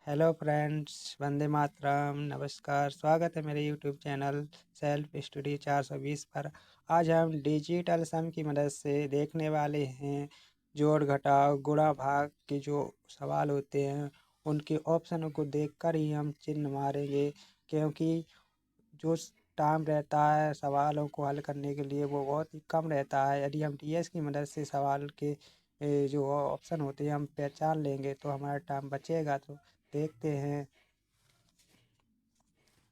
Hello friends, Vande Mataram. नमस्कार, स्वागत है मेरे यूट्यूब चैनल सेल्फ स्टडी 420 पर। आज हम डिजिटल सम की मदद से देखने वाले हैं जोड़ घटाव गुणा भाग के जो सवाल होते हैं उनके ऑप्शनों को देखकर ही हम चिन्ह मारेंगे, क्योंकि जो टाइम रहता है सवालों को हल करने के लिए वो बहुत ही कम रहता है। यदि हम डीएस की मदद से सवाल के जो ऑप्शन होते हैं हम पहचान लेंगे तो हमारा टाइम बचेगा। तो देखते हैं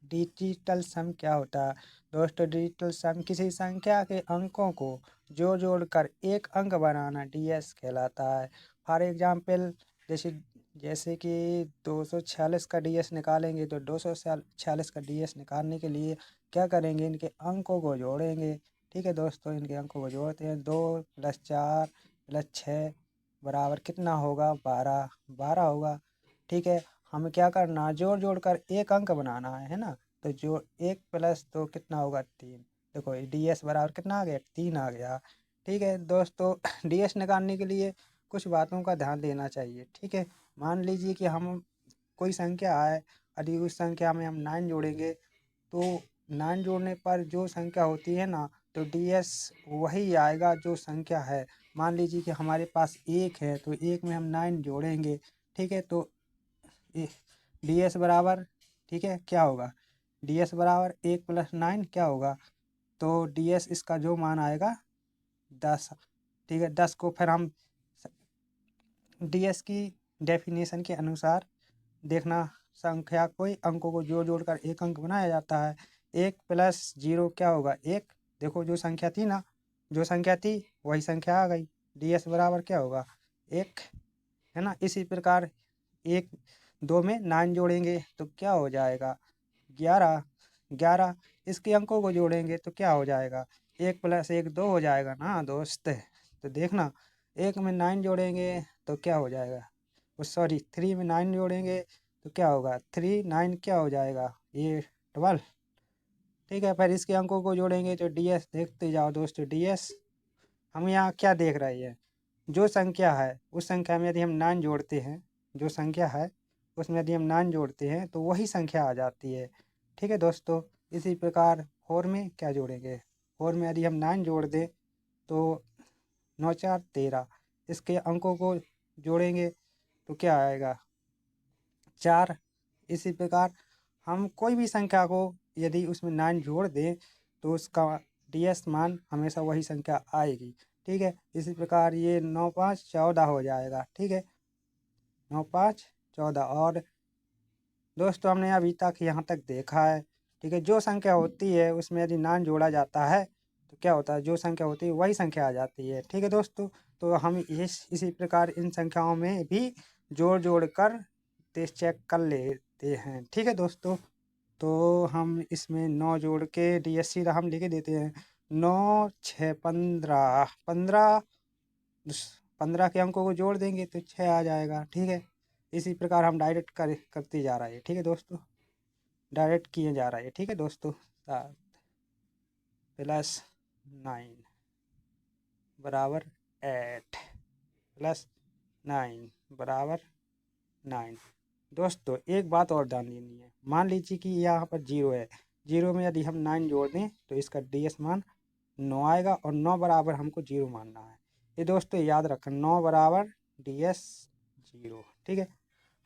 डिजिटल सम क्या होता है। दोस्तों, डिजिटल सम किसी संख्या के अंकों को जोड़कर एक अंक बनाना डीएस कहलाता है। फॉर एग्जाम्पल, जैसे जैसे कि 246 का डीएस निकालेंगे तो 246 का डीएस निकालने के लिए क्या करेंगे, इनके अंकों को जोड़ेंगे। ठीक है दोस्तों, इनके अंकों को जोड़ते हैं। 2+4+6 बराबर कितना होगा? 12 12 होगा। ठीक है, हमें क्या करना है, जोड़ कर एक अंक बनाना है ना। तो जो 1+2 कितना होगा? 3। देखो डीएस बराबर कितना आ गया? 3 आ गया। ठीक है दोस्तों, डीएस निकालने के लिए कुछ बातों का ध्यान देना चाहिए। ठीक है, मान लीजिए कि हम कोई संख्या है, यदि उस संख्या में हम 9 जोड़ेंगे तो 9 जोड़ने पर जो संख्या होती है ना, तो डीएस वही आएगा जो संख्या है। मान लीजिए कि हमारे पास 1 है तो 1 में हम 9 जोड़ेंगे। ठीक है, तो डी एस बराबर, ठीक है, क्या होगा? डी एस बराबर 1+9 क्या होगा? तो डी एस इसका जो मान आएगा 10। ठीक है, 10 को फिर हम डी एस की डेफिनेशन के अनुसार देखना, संख्या कोई अंकों को जोड़ कर एक अंक बनाया जाता है। 1+0 क्या होगा? 1। देखो जो संख्या थी ना, जो संख्या थी वही संख्या आ गई। डी एस बराबर क्या होगा? 1, है ना। इसी प्रकार 1 2 में 9 जोड़ेंगे तो क्या हो जाएगा? 11 11। इसके अंकों को जोड़ेंगे तो क्या हो जाएगा? 1+1 2 हो जाएगा ना दोस्त। तो देखना, 1 में 9 जोड़ेंगे तो क्या हो जाएगा? सॉरी, 3 में 9 जोड़ेंगे तो क्या होगा? 3 9 क्या हो जाएगा? ये 12। ठीक है, फिर इसके अंकों को जोड़ेंगे तो डीएस देखते जाओ दोस्तों। डीएस हम यहाँ क्या देख रहे हैं, जो संख्या है उस संख्या में यदि हम 9 जोड़ते हैं, जो संख्या है उसमें यदि हम 9 जोड़ते हैं तो वही संख्या आ जाती है। ठीक है दोस्तों, इसी प्रकार 4 में क्या जोड़ेंगे? 4 में यदि हम 9 जोड़ दें तो 9 4 13। इसके अंकों को जोड़ेंगे तो क्या आएगा? 4। इसी प्रकार हम कोई भी संख्या को यदि उसमें 9 जोड़ दें तो उसका डीएस मान हमेशा वही संख्या आएगी। ठीक है, इसी प्रकार ये 9 5 14 हो जाएगा। ठीक है, 9 5 14। और दोस्तों, हमने अभी तक यहाँ तक देखा है। ठीक है, जो संख्या होती है उसमें यदि 9 जोड़ा जाता है तो क्या होता है? जो संख्या होती है वही संख्या आ जाती है। ठीक है दोस्तों, तो हम इसी प्रकार इन संख्याओं में भी जोड़ कर टेस्ट चेक कर लेते हैं। ठीक है दोस्तों, तो हम इसमें 9 जोड़ के डीएससी हम लिख देते हैं। 9 6 15 15। 15 के अंकों को जोड़ देंगे तो 6 आ जाएगा। ठीक है, इसी प्रकार हम डायरेक्ट करते जा रहे हैं। ठीक है दोस्तों, डायरेक्ट किए जा रहे हैं। ठीक है दोस्तों, 7+9 बराबर 8 +9 बराबर 9। दोस्तों, एक बात और ध्यान देनी है। मान लीजिए कि यहाँ पर 0 है, 0 में यदि हम 9 जोड़ दें तो इसका डीएस मान 9 आएगा और 9 बराबर हमको 0 मानना है। ये दोस्तों याद रखें, 9 बराबर डीएस 0। ठीक है,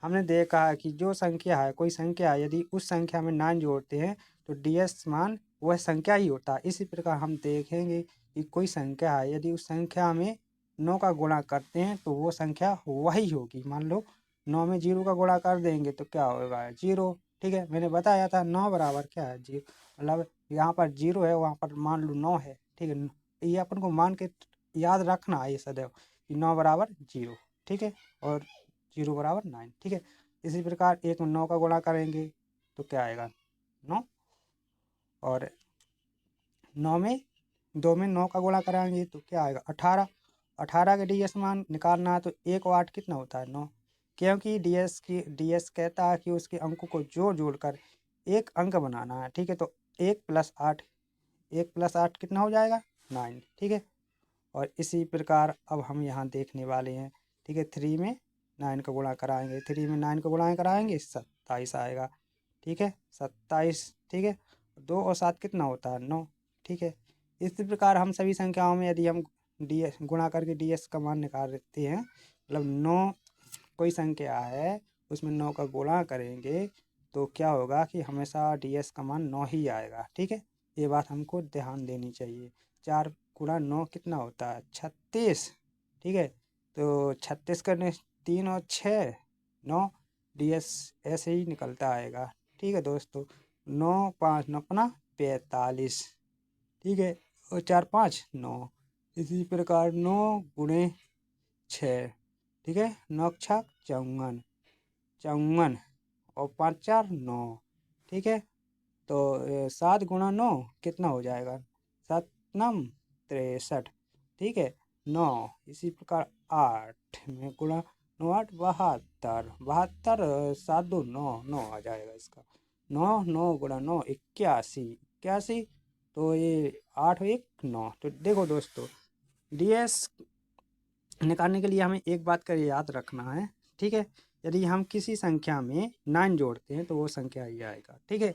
हमने देखा है कि जो संख्या है, कोई संख्या है, यदि उस संख्या में 9 जोड़ते हैं तो डीएस मान वह संख्या ही होता है। इसी प्रकार हम देखेंगे कि कोई संख्या है, यदि उस संख्या में 9 का गुणा करते हैं तो वो संख्या वही होगी। मान लो 9 में 0 का गुणा कर देंगे तो क्या होगा? 0। ठीक है, मैंने बताया था 9 बराबर क्या है? 0। मतलब यहाँ पर 0 है, वहाँ पर मान लो 9 है। ठीक है, ये अपन को मान के याद रखना है ये सदैव कि 9 बराबर 0। ठीक है, और 0 बराबर 9। ठीक है, इसी प्रकार 1 में 9 का गुणा करेंगे तो क्या आएगा? 9। और 9 में 2 में 9 का गुणा कराएंगे तो क्या आएगा? 18। 18 का डीएस मान निकालना है तो 1 और 8 कितना होता है? 9। क्योंकि डीएस कहता है कि उसके अंकों को जोड़ कर एक अंक बनाना है। ठीक है, तो 1+8, 1+8 कितना हो जाएगा? 9। ठीक है, और इसी प्रकार अब हम यहाँ देखने वाले हैं। ठीक है, 3 में 9 का गुणा कराएंगे, 3 में 9 का गुणा कराएंगे 27 आएगा। ठीक है 27। ठीक है 2 और 7 कितना होता है 9। ठीक है इसी प्रकार हम सभी संख्याओं में यदि हम ds गुणा करके ds का मान निकालते हैं, मतलब 9 कोई संख्या है उसमें 9 का गुणा करेंगे तो क्या होगा कि हमेशा ds का मान 9 ही आएगा। ठीक है ये बात हमको ध्यान देनी चाहिए। 4 गुणा 9 कितना होता है 36। ठीक है तो 36 करने 3 और 6 9 ds ऐसे ही निकलता आएगा। ठीक है दोस्तों 9 5 9 अपना 45। ठीक है और 4 5 9। इसी प्रकार 9 गुणे 6। ठीक है 9 छक 54 54 और 5 4 9। ठीक है तो 7 गुणा 9 कितना हो जाएगा 7 नम 63। ठीक है 9 इसी प्रकार 8 में गुणा 9 8 72 72 7 2 9 9 आ जाएगा इसका 9 9 गुणा 9 81 81। तो ये 8 1 9। तो देखो दोस्तों ds निकालने के लिए हमें एक बात का याद रखना है। ठीक है यदि हम किसी संख्या में 9 जोड़ते हैं तो वो संख्या ही आएगा। ठीक है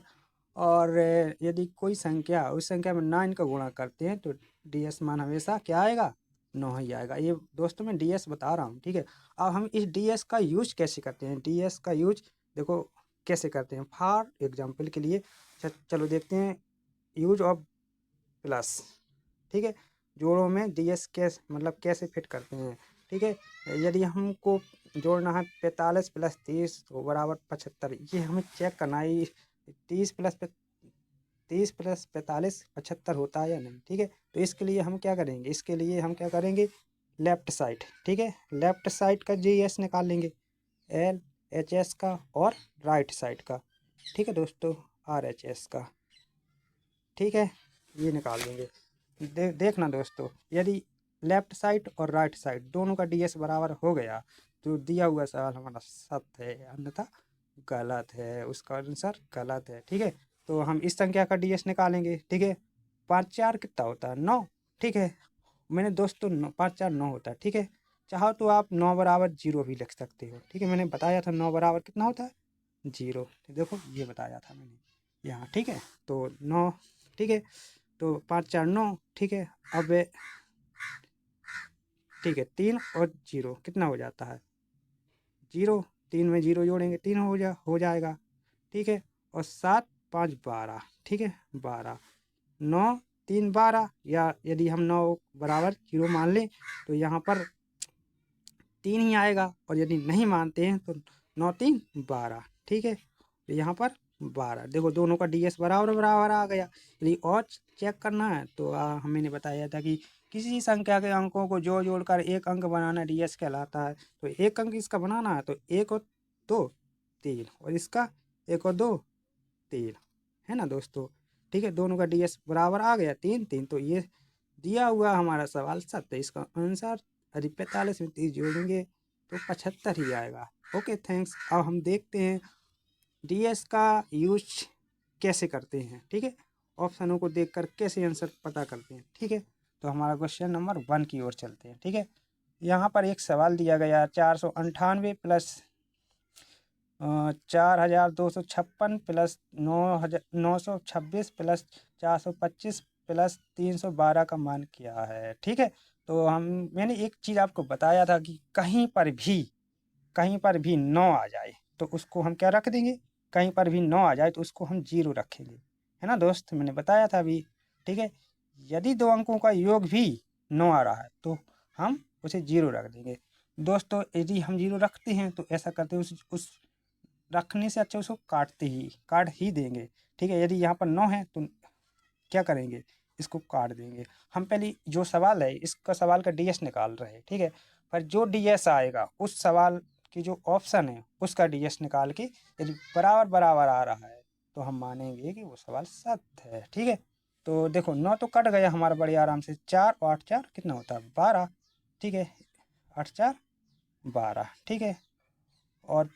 और यदि कोई संख्या उस संख्या में 9 का गुणा करते हैं तो ds मान हमेशा क्या आएगा 9 ही आएगा। ये दोस्तों मैं ds बता रहा हूँ। ठीक है अब हम इस ds का यूज कैसे करते हैं, ds का यूज देखो कैसे करते हैं। फॉर एग्जाम्पल के लिए चलो देखते हैं यूज ऑफ प्लस। ठीक है जोड़ों में ds कैसे मतलब कैसे फिट करते हैं। ठीक है यदि हमको जोड़ना है 45 प्लस 30 तो बराबर 75। ये हमें चेक करना है 30 प्लस 45 75 होता है या नहीं। ठीक है तो इसके लिए हम क्या करेंगे, इसके लिए हम क्या करेंगे लेफ्ट साइड। ठीक है लेफ्ट साइड का ds निकाल लेंगे LHS का और राइट साइड का। ठीक है दोस्तों RHS का। ठीक है ये निकाल लेंगे। देखना दोस्तों यदि लेफ्ट साइड और राइट साइड दोनों का ds बराबर हो गया तो दिया हुआ सवाल हमारा सत्य है, अन्यथा गलत है, उसका आंसर गलत है। ठीक है तो हम इस संख्या का ds निकालेंगे। ठीक है 5 4 कितना होता है 9। ठीक है मैंने दोस्तों 5 4 9 होता है। ठीक है चाहो तो आप 9 बराबर 0 भी लिख सकते हो। ठीक है मैंने बताया था 9 बराबर कितना होता है 0। देखो ये बताया था मैंने यहाँ। ठीक है तो 9। ठीक है तो 5 4 9। ठीक है अब ठीक है 3 और 0 कितना हो जाता है 0। 3 में 0 जोड़ेंगे 3 हो जाएगा। ठीक है और 7 5 12। ठीक है 12 9 3 12 या यदि हम 9 बराबर 0 मान लें तो यहाँ पर 3 ही आएगा और यदि नहीं मानते हैं तो 9 3 12। ठीक है तो यहाँ पर 12। देखो दोनों का ds बराबर बराबर आ गया। यदि और चेक करना है तो मैंने बताया था कि किसी संख्या के अंकों को जोड़ जोड़कर एक अंक बनाना ds कहलाता है। तो एक अंक इसका बनाना है तो 1 और 2 3 और इसका 1 और 2 3 है ना दोस्तों। ठीक है दोनों का ds बराबर आ गया 3 3। तो ये दिया हुआ हमारा सवाल सत्य। इसका आंसर यदि 45 में 30 जोड़ेंगे तो 75 ही आएगा। Okay thanks. अब हम देखते हैं ds का यूज कैसे करते हैं। ठीक है ऑप्शनों को देखकर कैसे आंसर पता करते हैं। ठीक है तो हमारा क्वेश्चन नंबर 1 की ओर चलते हैं। ठीक है यहाँ पर एक सवाल दिया गया 498 प्लस 4256 प्लस 926 प्लस 425 प्लस 312 का मान क्या है। ठीक है तो मैंने एक चीज़ आपको बताया था कि कहीं पर भी 9 आ जाए तो उसको हम क्या रख देंगे, कहीं पर भी 9 आ जाए तो उसको हम 0 रखेंगे, है ना दोस्त, मैंने बताया था अभी। ठीक है यदि दो अंकों का योग भी 9 आ रहा है तो हम उसे 0 रख देंगे। दोस्तों यदि हम 0 रखते हैं तो ऐसा करते हैं उस रखने से अच्छा उसको काट ही देंगे। ठीक है यदि यहाँ पर 9 है तो क्या करेंगे, इसको काट देंगे। हम पहले जो सवाल है इसका सवाल का ds निकाल रहे हैं। ठीक है पर जो ds आएगा उस सवाल की जो ऑप्शन है उसका ds निकाल के यदि बराबर बराबर आ रहा है तो हम मानेंगे कि वो सवाल सत्य है। ठीक है तो देखो 9 तो कट गया हमारा बड़े आराम से। 4 और 8 4 कितना होता है 12। ठीक है 8 4 12। ठीक है और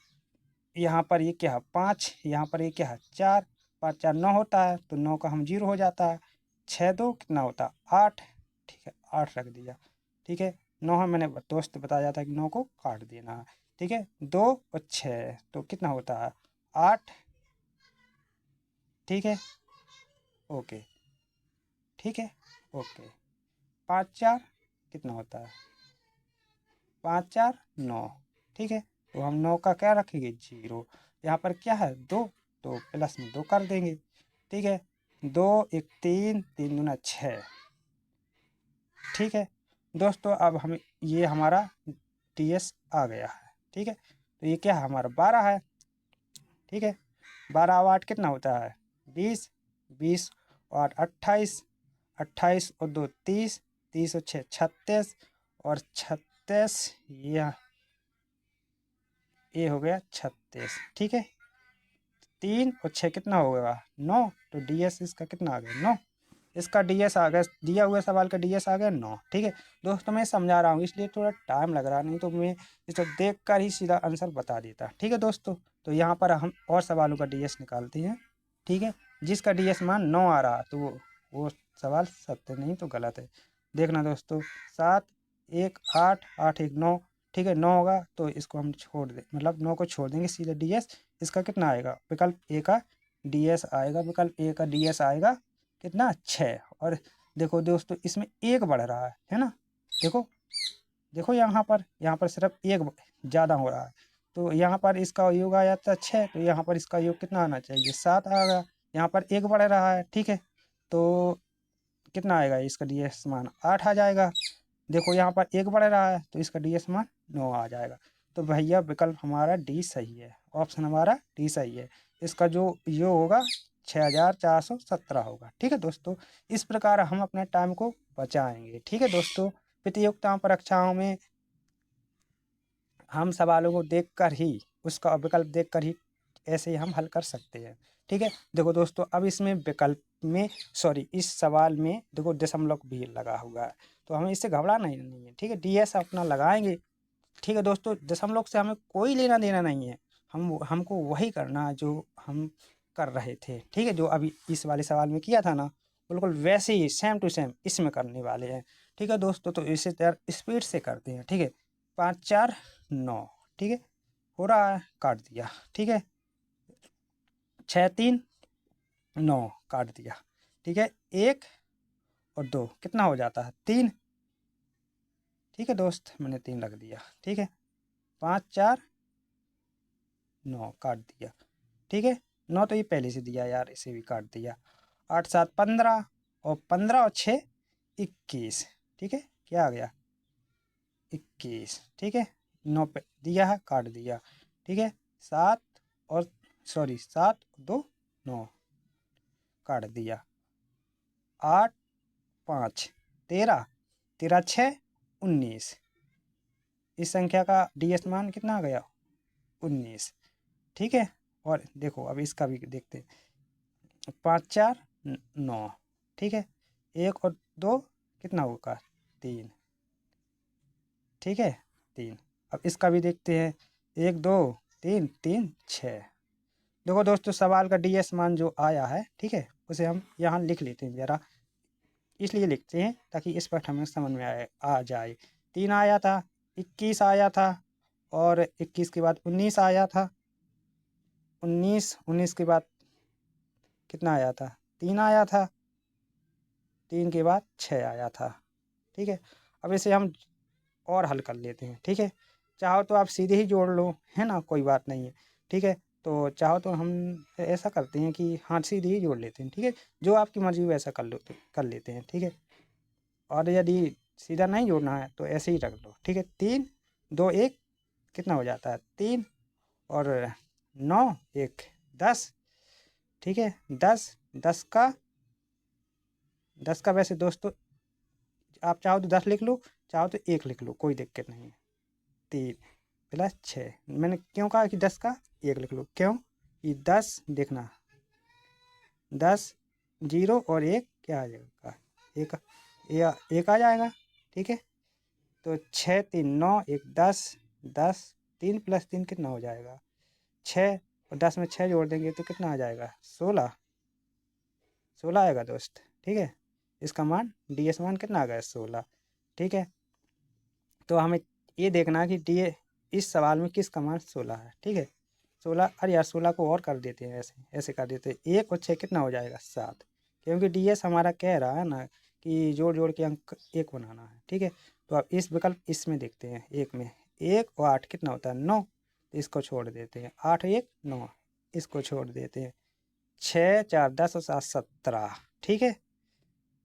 यहाँ पर ये क्या है 5, यहाँ पर ये क्या है 4 5 4 9 होता है तो 9 का हम 0 हो जाता है। 6 2 कितना होता है 8। ठीक है 8 रख दिया। ठीक है 9 है मैंने दोस्त बताया था कि 9 को काट देना है। ठीक है, 2 और 6 तो कितना होता है 8, ठीक है, ओके, ठीक है, ओके, 5 4 कितना होता है 5 4 9, ठीक है। तो हम 9 का क्या रखेंगे 0, यहाँ पर क्या है 2 तो प्लस में 2 कर देंगे, ठीक है, 2 1 3 3 दूना 6, ठीक है दोस्तों। अब हम ये हमारा टीएस आ गया है, ठीक है। तो ये क्या है हमारा 12 है, ठीक है, 12 और 8 कितना होता है 20, 20 और 8 28, 28 और 2 30, 30 और 6 36 और 36 ये हो गया 36, ठीक है। 3 और 6 कितना हो गया 9, तो डीएस इसका कितना आ गया 9, इसका डीएस आ गया, दिया हुआ सवाल का डीएस आ गया 9, ठीक है दोस्तों। मैं समझा रहा हूँ इसलिए थोड़ा टाइम लग रहा, नहीं तो मैं इसे देख कर ही सीधा आंसर बता देता, ठीक है दोस्तों। तो यहाँ पर हम और सवालों का डीएस निकालते हैं, ठीक है। जिसका डीएस मान 9 आ रहा तो वो सवाल सत्य नहीं तो गलत है। देखना दोस्तों 7 1 8 8 1 9, ठीक है, 9 होगा तो इसको हम छोड़ दें, मतलब 9 को छोड़ देंगे, सीधे डीएस इसका कितना आएगा, विकल्प ए का डीएस आएगा, विकल्प ए का डीएस आएगा कितना 6। और देखो दोस्तों इसमें एक बढ़ रहा है ना, देखो देखो यहाँ पर सिर्फ एक ज़्यादा हो रहा है, तो यहाँ पर इसका योग आ जाता है 6, तो यहाँ पर इसका योग कितना आना चाहिए 7 आ गया, यहाँ पर एक बढ़ रहा है, ठीक है। तो कितना आएगा इसका डीएस मान 8 आ जाएगा, देखो यहाँ पर एक बढ़ रहा है तो इसका डीएस मान 9 आ जाएगा। तो भैया विकल्प हमारा डी सही है, ऑप्शन हमारा डी सही है, इसका जो योग होगा 6417 होगा, ठीक है दोस्तों। इस प्रकार हम अपने टाइम को बचाएंगे, ठीक है दोस्तों। प्रतियोगिताओं परीक्षाओं में हम सवालों को देखकर ही, उसका विकल्प देखकर ही ऐसे ही हम हल कर सकते हैं, ठीक है। देखो दोस्तों अब इसमें विकल्प में सॉरी इस सवाल में देखो दशमलव भी लगा हुआ है, तो हमें इससे घबराना ही नहीं है, ठीक है, डीएस अपना लगाएंगे, ठीक है दोस्तों। दशमलव से हमें कोई लेना देना नहीं है, हमको वही करना है जो हम कर रहे थे, ठीक है, जो अभी इस वाले सवाल में किया था ना, बिल्कुल वैसे ही सेम टू सेम इसमें करने वाले हैं, ठीक है दोस्तों। तो इसे यार स्पीड से करते हैं, ठीक है, 5 4 9, ठीक है, हो रहा है, काट दिया, ठीक है, 6 3 9 काट दिया, ठीक है, 1 और 2 कितना हो जाता है 3, ठीक है दोस्त, मैंने 3 रख दिया, ठीक है, 5 4 9 काट दिया, ठीक है, 9 तो ये पहले से दिया यार, इसे भी काट दिया, 8 7 15 और 15 और 6 21, ठीक है, क्या आ गया 21, ठीक है, 9 पे दिया है काट दिया, ठीक है, 7 और 7 2 9 काट दिया, 8 5 13 13 6 19, इस संख्या का डीएस मान कितना आ गया 19, ठीक है। और देखो अब इसका भी देखते हैं, 5 4 9, ठीक है, 1 और 2 कितना होगा 3, ठीक है 3। अब इसका भी देखते हैं, 1 2 3 3 6, देखो दोस्तों सवाल का डीएस मान जो आया है, ठीक है, उसे हम यहाँ लिख लेते हैं ज़रा, इसलिए लिखते हैं ताकि स्पष्ट हमें समझ में आ जाए। 3 आया था, 21 आया था, और 21 के बाद 19 आया था, 19 के बाद कितना आया था 3 आया था, 3 के बाद 6 आया था, ठीक है। अब इसे हम और हल कर लेते हैं, ठीक है, चाहो तो आप सीधे ही जोड़ लो, है ना, कोई बात नहीं है, ठीक है। तो चाहो तो हम ऐसा करते हैं कि हाँ सीधे ही जोड़ लेते हैं, ठीक है, जो आपकी मर्जी वैसा कर लो तो कर लेते हैं, ठीक है। और यदि सीधा नहीं जोड़ना है तो ऐसे ही रख लो, ठीक है, 3 2 1 कितना हो जाता है 3 और 9 1 10, ठीक है, 10 10 का वैसे दोस्तों आप चाहो तो 10 लिख लो, चाहो तो 1 लिख लो, कोई दिक्कत नहीं है। 3 प्लस 6, मैंने क्यों कहा कि 10 का 1 लिख लो, क्यों, ये 10 देखना 10 0 और 1 क्या आ जाएगा 1, या 1 आ जाएगा, ठीक है। तो 6 3 9 1 10, 10 3 प्लस 3 कितना हो जाएगा 6, और 10 में 6 जोड़ देंगे तो कितना आ जाएगा 16, 16 आएगा दोस्त, ठीक है। इसका मान डीएस मान कितना आ गया 16, ठीक है। तो हमें ये देखना है कि डी इस सवाल में किस का मान 16 है, ठीक है। 16, अरे यार 16 को और कर देते हैं, ऐसे ऐसे कर देते हैं। 1 और 6 कितना हो जाएगा 7, क्योंकि डीएस हमारा कह रहा है ना कि जोड़ जोड़ के अंक 1 बनाना है, ठीक है। तो अब इस विकल्प इसमें देखते हैं, 1 में 1 और 8 कितना होता है 9, तो इसको छोड़ देते हैं। 8 1 9, इसको छोड़ देते हैं। 6 4 10 और 7 17, ठीक है।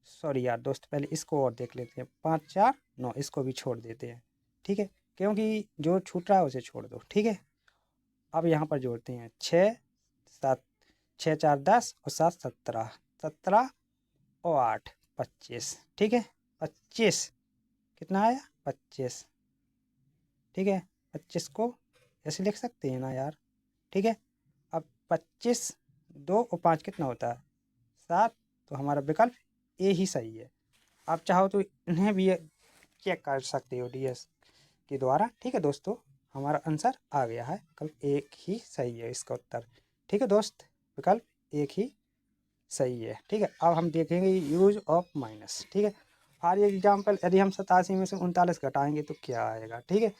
सॉरी यार दोस्त, पहले इसको और देख लेते हैं। 5 4 9, इसको भी छोड़ देते हैं, ठीक है, क्योंकि जो छूट रहा है उसे छोड़ दो, ठीक है। अब यहाँ पर जोड़ते हैं 6 7, 6 4 10 और 7 17, 17 और 8 25, ठीक है। 25 कितना आया 25, ठीक है। 25 को ऐसे लिख सकते हैं ना यार, ठीक है। अब 25 2 और 5 कितना होता है 7, तो हमारा विकल्प ए ही सही है। आप चाहो तो इन्हें भी चेक कर सकते हो डीएस के द्वारा, ठीक है दोस्तों। हमारा आंसर आ गया है, विकल्प एक ही सही है इसका उत्तर, ठीक है दोस्त। विकल्प एक ही सही है, ठीक है। अब हम देखेंगे यूज ऑफ माइनस, ठीक है। फॉर एग्जाम्पल यदि हम 87 में से 39 घटाएंगे तो क्या आएगा, ठीक है।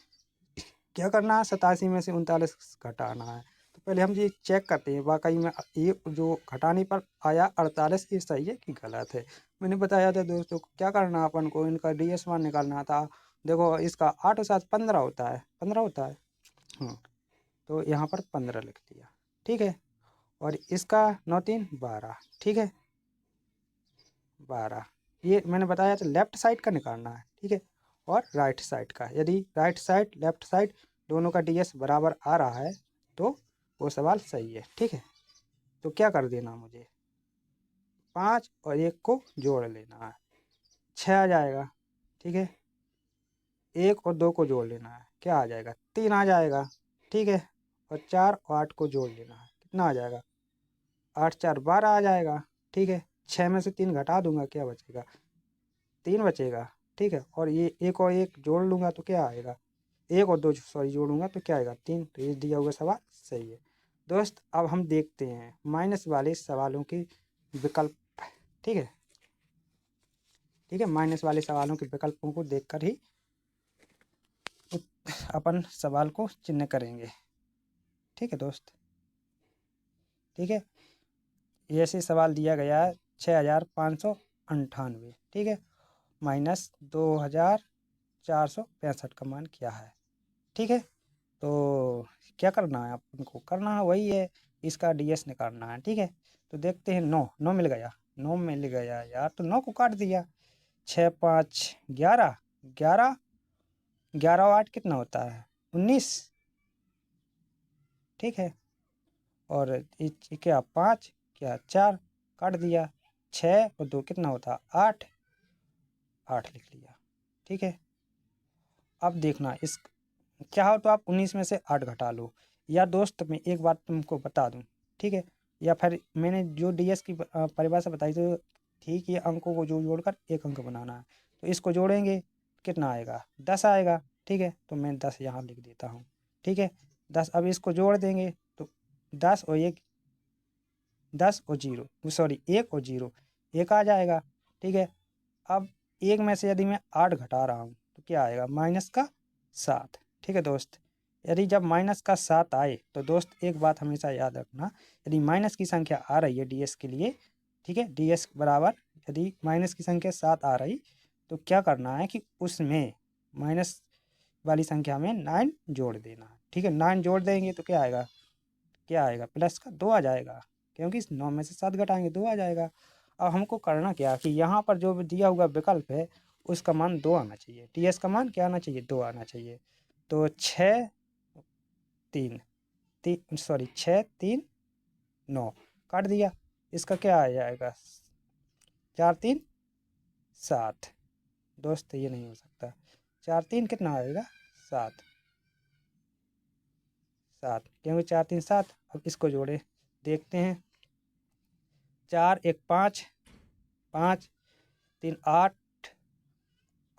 क्या करना है 87 में से 39 घटाना है, तो पहले हम ये चेक करते हैं वाकई में ये जो घटाने पर आया 48 ये सही है कि गलत है। मैंने बताया था दोस्तों को क्या करना अपन को, इनका डीएस मान निकालना था। देखो इसका 8 और 7 15 होता है, 15 होता है, तो यहाँ पर 15 लिख दिया, ठीक है। और इसका 9 3 12, ठीक है 12। ये मैंने बताया था लेफ्ट साइड का निकालना है, ठीक है, और राइट साइड का। यदि राइट साइड लेफ्ट साइड दोनों का डीएस बराबर आ रहा है तो वो सवाल सही है, ठीक है। तो क्या कर देना मुझे, 5 और 1 को जोड़ लेना है, 6 आ जाएगा, ठीक है। 1 और 2 को जोड़ लेना है, क्या आ जाएगा 3 आ जाएगा, ठीक है। और 4 और 8 को जोड़ लेना है, कितना आ जाएगा 8 4 12 आ जाएगा, ठीक है। 6 में से 3 घटा दूंगा, क्या बचेगा 3 बचेगा, ठीक है। और ये 1 और 1 जोड़ लूँगा तो क्या आएगा, 1 और 2 सॉरी जोड़ूंगा तो क्या आएगा 3, तो ये दिया हुआ सवाल सही है दोस्त। अब हम देखते हैं माइनस वाले सवालों के विकल्प, ठीक है, ठीक है। माइनस वाले सवालों के विकल्पों को देखकर ही अपन सवाल को चिन्ह करेंगे, ठीक है दोस्त, ठीक है। ऐसे सवाल दिया गया है 6598, ठीक है, माइनस 2465 का मान क्या है, ठीक है। तो क्या करना है अपन को, करना है वही है, इसका डीएस निकालना है, ठीक है। तो देखते हैं 9 9 मिल गया, 9 मिल गया यार, तो 9 को काट दिया। 6 5 11, 11 11 और 8 कितना होता है 19, ठीक है। और क्या 5 क्या 4 काट दिया। 6 और 2 कितना होता है 8, 8 लिख लिया, ठीक है। अब देखना इस चाहो तो आप 19 में से 8 घटा लो, या दोस्त मैं एक बात तुमको बता दूं, ठीक है। या फिर मैंने जो डीएस की परिभाषा बताई तो थी कि अंकों को जोड़कर एक अंक बनाना है, तो इसको जोड़ेंगे कितना आएगा 10 आएगा, ठीक है। तो मैं 10 यहाँ लिख देता हूँ, ठीक है 10। अब इसको जोड़ देंगे तो 10 और 1 10 और 0 सॉरी 1 और 0 1 आ जाएगा, ठीक है। अब 1 में से यदि मैं 8 घटा रहा हूँ तो क्या आएगा माइनस का 7, ठीक है दोस्त। यदि जब माइनस का 7 आए तो दोस्त एक बात हमेशा याद रखना, यदि माइनस की संख्या आ रही है डीएस के लिए, ठीक है, डीएस बराबर यदि माइनस की संख्या 7 आ रही तो क्या करना है कि उसमें माइनस वाली संख्या में 9 जोड़ देना है, ठीक है। 9 जोड़ देंगे तो क्या आएगा, क्या आएगा प्लस का 2 आ जाएगा, क्योंकि 9 में से 7 घटाएंगे 2 आ जाएगा। अब हमको करना क्या कि यहाँ पर जो दिया हुआ विकल्प है उसका मान 2 आना चाहिए, टीएस का मान क्या आना चाहिए 2 आना चाहिए। तो 6 3 तीन सॉरी 6 3 9 काट दिया, इसका क्या आ जाएगा 4 3 7, दोस्त ये नहीं हो सकता। 4 3 कितना आएगा 7, 7 क्योंकि 4 3 7। अब इसको जोड़े देखते हैं, 4 1 5 5 3 8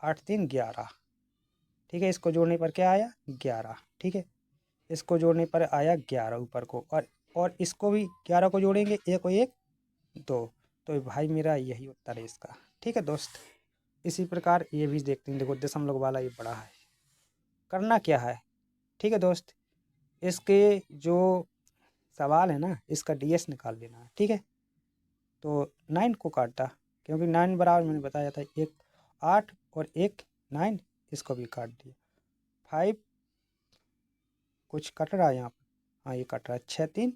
8 3 11, ठीक है। इसको जोड़ने पर क्या आया 11, ठीक है। इसको जोड़ने पर आया 11 ऊपर को, और इसको भी 11 को जोड़ेंगे 1 और 1 2, तो भाई मेरा यही उत्तर है इसका, ठीक है दोस्त। इसी प्रकार ये भी देखते हैं, देखो दशमलव वाला ये बड़ा है, करना क्या है ठीक है दोस्त, इसके जो सवाल है ना, इसका डीएस निकाल लेना है। ठीक है, तो 9 को काटा, क्योंकि 9 बराबर मैंने बताया था एक 8 और एक 9, इसको भी काट दिया। 5 कुछ कट रहा है यहाँ पर, हाँ ये कट रहा है, 6 3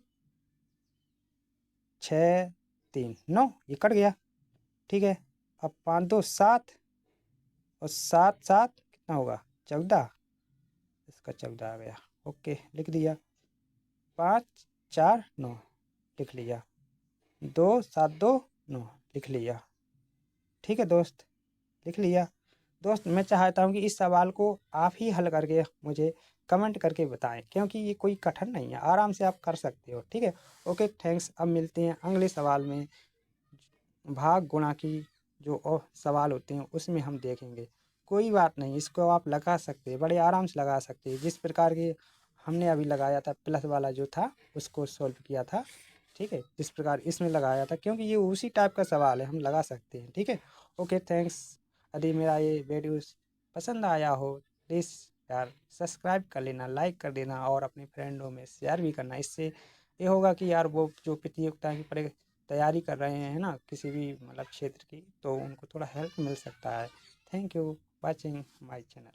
6 3 9, ये कट गया। ठीक है, अब 5 2 7 और 7 7 कितना होगा, 14, इसका 14 आ गया। ओके, लिख दिया। 5 4 9 लिख लिया। 2 7 2 9 लिख लिया। ठीक है दोस्त, लिख लिया। दोस्त मैं चाहता हूँ कि इस सवाल को आप ही हल करके मुझे कमेंट करके बताएं, क्योंकि ये कोई कठिन नहीं है, आराम से आप कर सकते हो। ठीक है, ओके थैंक्स। अब मिलते हैं अगले सवाल में, भाग गुणा की जो और सवाल होते हैं उसमें हम देखेंगे। कोई बात नहीं, इसको आप लगा सकते हैं, बड़े आराम से लगा सकते हैं, जिस प्रकार के हमने अभी लगाया था प्लस वाला जो था उसको सॉल्व किया था। ठीक है, जिस प्रकार इसमें लगाया था, क्योंकि ये उसी टाइप का सवाल है, हम लगा सकते हैं। ठीक है, ओके थैंक्स। यदि मेरा ये वीडियो पसंद आया हो, प्लीज़ यार सब्सक्राइब कर लेना, लाइक कर देना और अपने फ्रेंडों में शेयर भी करना। इससे ये होगा कि यार वो जो प्रतियोगिता की तैयारी कर रहे हैं ना, किसी भी मतलब क्षेत्र की, तो उनको थोड़ा हेल्प मिल सकता है। Thank you watching my channel.